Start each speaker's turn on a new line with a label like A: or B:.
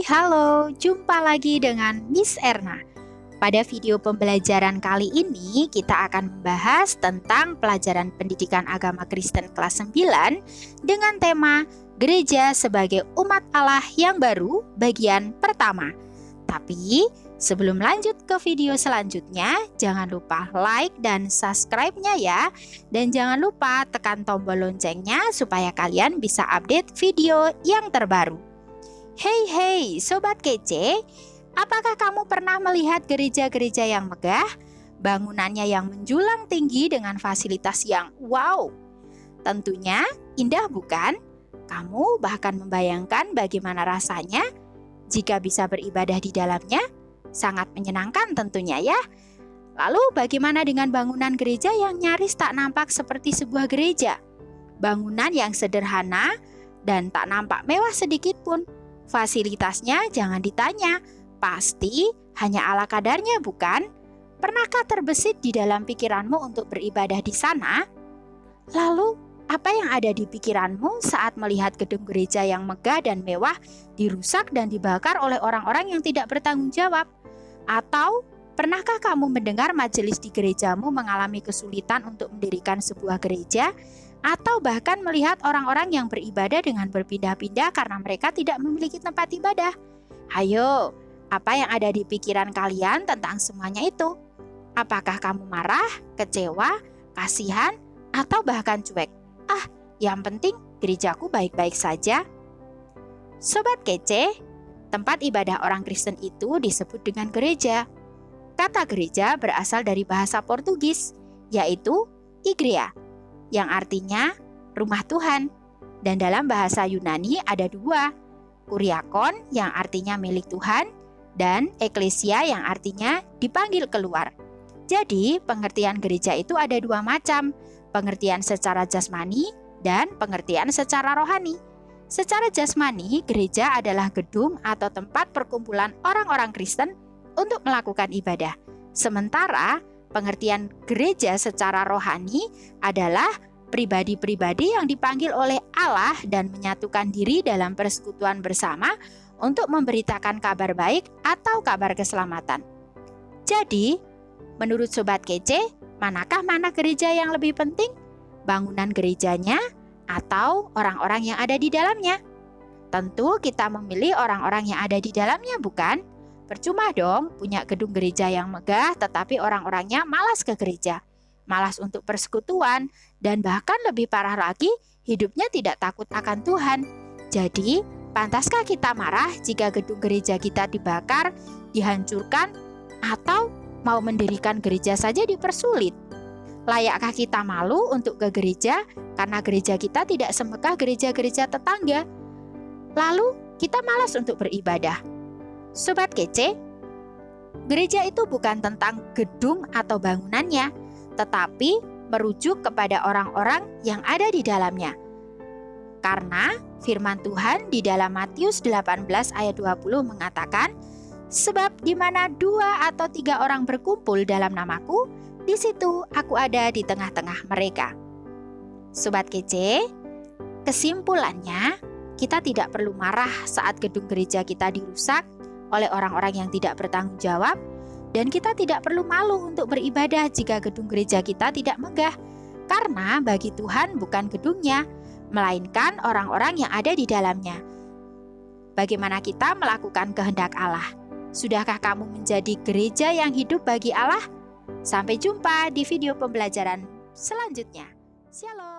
A: halo, jumpa lagi dengan Miss Erna. Pada video pembelajaran kali ini kita akan membahas tentang pelajaran pendidikan agama Kristen kelas 9 dengan tema Gereja sebagai umat Allah yang baru bagian pertama. Tapi sebelum lanjut ke video selanjutnya, jangan lupa like dan subscribe-nya ya. Dan jangan lupa tekan tombol loncengnya supaya kalian bisa update video yang terbaru. Hey Sobat Kece, apakah kamu pernah melihat gereja-gereja yang megah? Bangunannya yang menjulang tinggi dengan fasilitas yang wow. Tentunya indah bukan? Kamu bahkan membayangkan bagaimana rasanya jika bisa beribadah di dalamnya? Sangat menyenangkan tentunya ya. Lalu bagaimana dengan bangunan gereja yang nyaris tak nampak seperti sebuah gereja? Bangunan yang sederhana dan tak nampak mewah sedikit pun. Fasilitasnya jangan ditanya, pasti hanya ala kadarnya bukan? Pernahkah terbesit di dalam pikiranmu untuk beribadah di sana? Lalu, apa yang ada di pikiranmu saat melihat gedung gereja yang megah dan mewah dirusak dan dibakar oleh orang-orang yang tidak bertanggung jawab? Atau, pernahkah kamu mendengar majelis di gerejamu mengalami kesulitan untuk mendirikan sebuah gereja? Atau bahkan melihat orang-orang yang beribadah dengan berpindah-pindah karena mereka tidak memiliki tempat ibadah? Hayo, apa yang ada di pikiran kalian tentang semuanya itu? Apakah kamu marah, kecewa, kasihan, atau bahkan cuek? Yang penting gerejaku baik-baik saja. Sobat Kece, tempat ibadah orang Kristen itu disebut dengan gereja. Kata gereja berasal dari bahasa Portugis, yaitu igreja, yang artinya rumah Tuhan. Dan dalam bahasa Yunani ada dua, kuriakon yang artinya milik Tuhan, dan eklesia yang artinya dipanggil keluar. Jadi pengertian gereja itu ada dua macam, pengertian secara jasmani dan pengertian secara rohani. Secara jasmani, gereja adalah gedung atau tempat perkumpulan orang-orang Kristen untuk melakukan ibadah. Sementara pengertian gereja secara rohani adalah pribadi-pribadi yang dipanggil oleh Allah dan menyatukan diri dalam persekutuan bersama untuk memberitakan kabar baik atau kabar keselamatan. Jadi, menurut Sobat Kece, manakah mana gereja yang lebih penting? Bangunan gerejanya atau orang-orang yang ada di dalamnya? Tentu kita memilih orang-orang yang ada di dalamnya, bukan? Percuma dong punya gedung gereja yang megah tetapi orang-orangnya malas ke gereja, malas untuk persekutuan, dan bahkan lebih parah lagi, hidupnya tidak takut akan Tuhan. Jadi, pantaskah kita marah jika gedung gereja kita dibakar, dihancurkan, atau mau mendirikan gereja saja dipersulit? Layakkah kita malu untuk ke gereja karena gereja kita tidak semegah gereja-gereja tetangga? Lalu, kita malas untuk beribadah. Sobat Kece, gereja itu bukan tentang gedung atau bangunannya, tetapi merujuk kepada orang-orang yang ada di dalamnya. Karena firman Tuhan di dalam Matius 18 ayat 20 mengatakan, sebab di mana 2 atau 3 orang berkumpul dalam namaku, di situ aku ada di tengah-tengah mereka. Sobat Kece, kesimpulannya, kita tidak perlu marah saat gedung gereja kita dirusak oleh orang-orang yang tidak bertanggung jawab, dan kita tidak perlu malu untuk beribadah jika gedung gereja kita tidak megah, karena bagi Tuhan bukan gedungnya, melainkan orang-orang yang ada di dalamnya. Bagaimana kita melakukan kehendak Allah? Sudahkah kamu menjadi gereja yang hidup bagi Allah? Sampai jumpa di video pembelajaran selanjutnya. Shalom.